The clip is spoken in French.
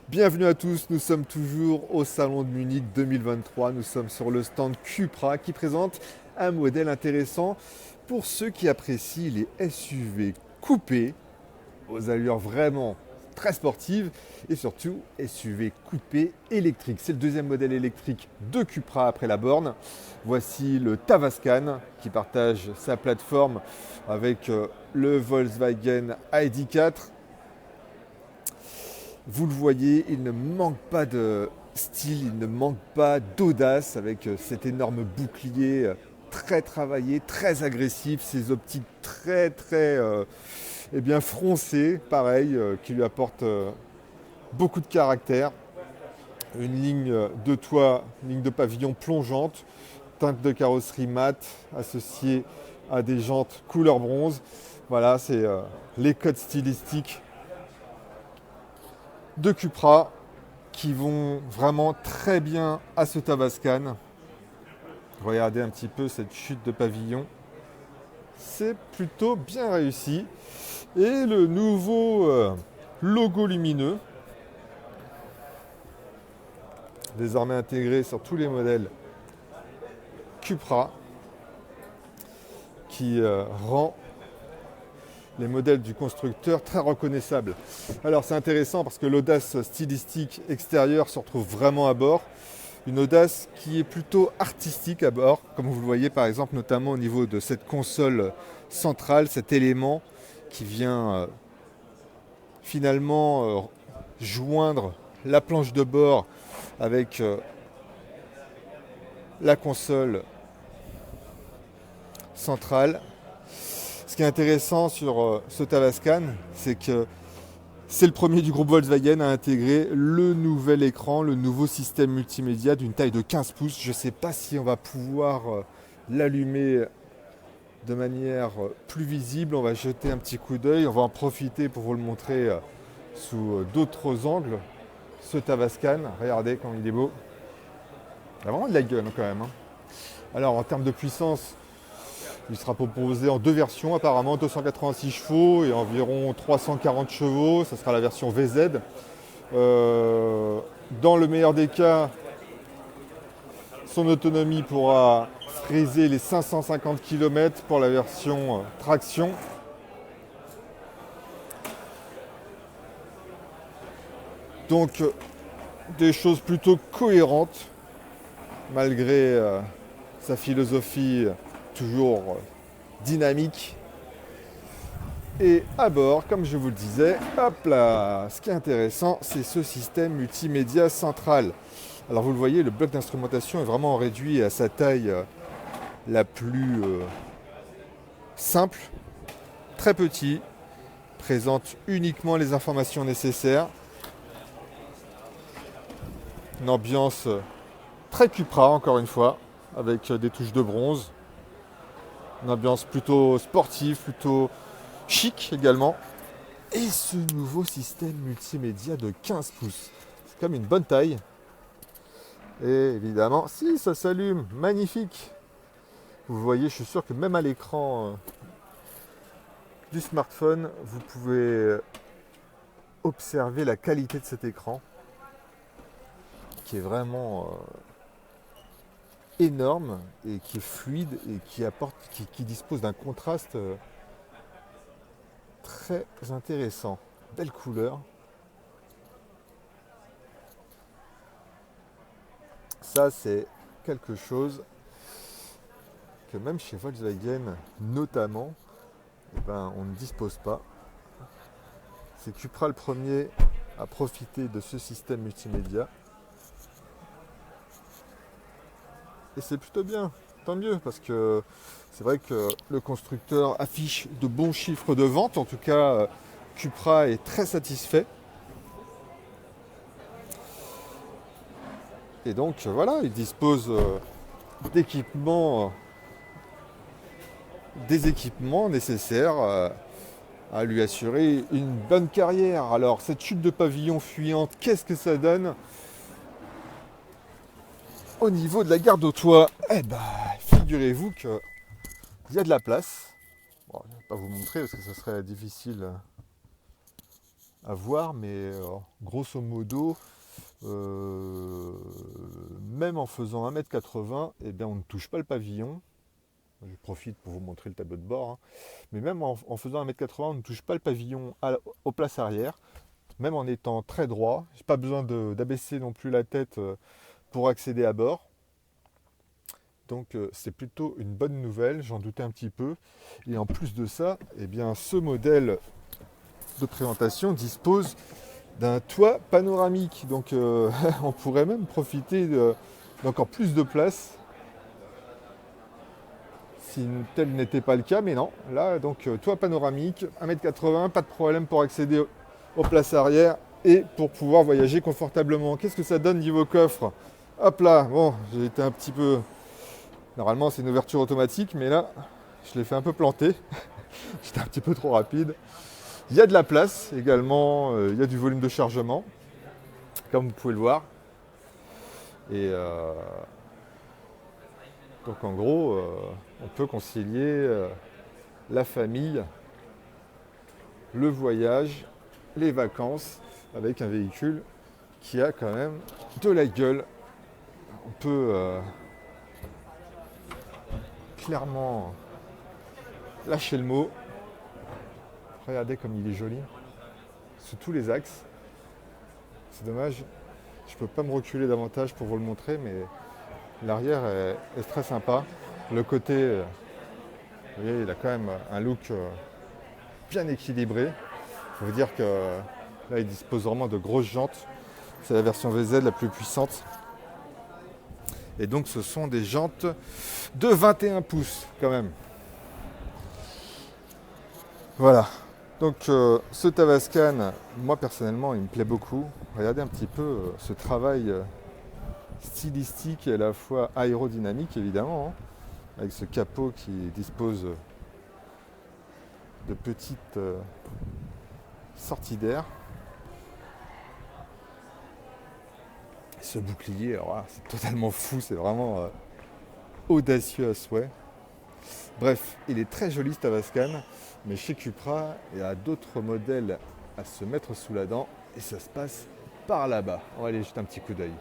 Bienvenue à tous, nous sommes toujours au Salon de Munich 2023. Nous sommes sur le stand Cupra qui présente un modèle intéressant pour ceux qui apprécient les SUV coupés aux allures vraiment très sportives et surtout SUV coupés électriques. C'est le deuxième modèle électrique de Cupra après la borne. Voici le Tavascan qui partage sa plateforme avec le Volkswagen ID.4. Vous le voyez, il ne manque pas de style, il ne manque pas d'audace avec cet énorme bouclier très travaillé, très agressif, ses optiques très froncées, pareil, qui lui apportent beaucoup de caractère. Une ligne de toit, une ligne de pavillon plongeante, teinte de carrosserie mat associée à des jantes couleur bronze. Voilà, c'est les codes stylistiques de Cupra qui vont vraiment très bien à ce Tavascan. Regardez un petit peu cette chute de pavillon. C'est plutôt bien réussi. Et le nouveau logo lumineux, désormais intégré sur tous les modèles Cupra, qui rend les modèles du constructeur très reconnaissables. Alors c'est intéressant parce que l'audace stylistique extérieure se retrouve vraiment à bord. Une audace qui est plutôt artistique à bord, comme vous le voyez par exemple notamment au niveau de cette console centrale, cet élément qui vient finalement joindre la planche de bord avec la console centrale. Ce qui est intéressant sur ce Tavascan, c'est que c'est le premier du groupe Volkswagen à intégrer le nouvel écran, le nouveau système multimédia d'une taille de 15 pouces. Je ne sais pas si on va pouvoir l'allumer de manière plus visible. On va jeter un petit coup d'œil. On va en profiter pour vous le montrer sous d'autres angles. Ce Tavascan, regardez comme il est beau. Il a vraiment de la gueule quand même. Alors en termes de puissance, il sera proposé en deux versions apparemment, 286 chevaux et environ 340 chevaux. Ça sera la version VZ. Dans le meilleur des cas, son autonomie pourra friser les 550 km pour la version traction. Donc des choses plutôt cohérentes malgré sa philosophie toujours dynamique. Et à bord, comme je vous le disais, hop là, ce qui est intéressant, c'est ce système multimédia central. Alors vous le voyez, le bloc d'instrumentation est vraiment réduit à sa taille la plus simple, très petit, présente uniquement les informations nécessaires. Une ambiance très Cupra, encore une fois, avec des touches de bronze. Une ambiance plutôt sportive, plutôt chic également. Et ce nouveau système multimédia de 15 pouces. C'est comme une bonne taille. Et évidemment, si ça s'allume, magnifique. Vous voyez, je suis sûr que même à l'écran du smartphone, vous pouvez observer la qualité de cet écran qui est vraiment énorme et qui est fluide et qui dispose d'un contraste très intéressant. Belle couleur. Ça, c'est quelque chose que même chez Volkswagen, notamment, on ne dispose pas. C'est Cupra le premier à profiter de ce système multimédia. Et c'est plutôt bien, tant mieux, parce que c'est vrai que le constructeur affiche de bons chiffres de vente. En tout cas, Cupra est très satisfait. Et donc voilà, il dispose d'équipements, des équipements nécessaires à lui assurer une bonne carrière. Alors cette chute de pavillon fuyante, qu'est-ce que ça donne au niveau de la garde au toit? Eh ben, figurez-vous qu'il y a de la place. Bon, je ne vais pas vous montrer parce que ce serait difficile à voir, mais grosso modo, même en faisant 1,80 m, eh bien, on ne touche pas le pavillon. Je profite pour vous montrer le tableau de bord, hein. Mais même en faisant 1,80 m, on ne touche pas le pavillon aux places arrière, même en étant très droit. J'ai pas besoin d'abaisser non plus la tête pour accéder à bord. Donc c'est plutôt une bonne nouvelle, j'en doutais un petit peu. Et en plus de ça, eh bien, ce modèle de présentation dispose d'un toit panoramique. Donc on pourrait même profiter d'encore plus de place si tel n'était pas le cas, mais non. Là, donc toit panoramique, 1,80 m, pas de problème pour accéder aux places arrière et pour pouvoir voyager confortablement. Qu'est-ce que ça donne niveau coffre? Hop là, bon, j'ai été un petit peu... Normalement, c'est une ouverture automatique, mais là, je l'ai fait un peu planter. J'étais un petit peu trop rapide. Il y a de la place également, il y a du volume de chargement, comme vous pouvez le voir. Et donc en gros, on peut concilier la famille, le voyage, les vacances, avec un véhicule qui a quand même de la gueule. On peut clairement lâcher le mot. Regardez comme il est joli, sous tous les axes. C'est dommage, je ne peux pas me reculer davantage pour vous le montrer, mais l'arrière est très sympa. Le côté, vous voyez, il a quand même un look bien équilibré. Il faut vous dire que là, il dispose vraiment de grosses jantes. C'est la version VZ la plus puissante. Et donc, ce sont des jantes de 21 pouces quand même. Voilà. Donc, ce Tavascan, moi personnellement, il me plaît beaucoup. Regardez un petit peu ce travail stylistique et à la fois aérodynamique, évidemment, hein, avec ce capot qui dispose de petites sorties d'air. Ce bouclier, alors là, c'est totalement fou, c'est vraiment audacieux à souhait. Bref, il est très joli ce Tavascan, mais chez Cupra, il y a d'autres modèles à se mettre sous la dent et ça se passe par là-bas. On va aller jeter un petit coup d'œil.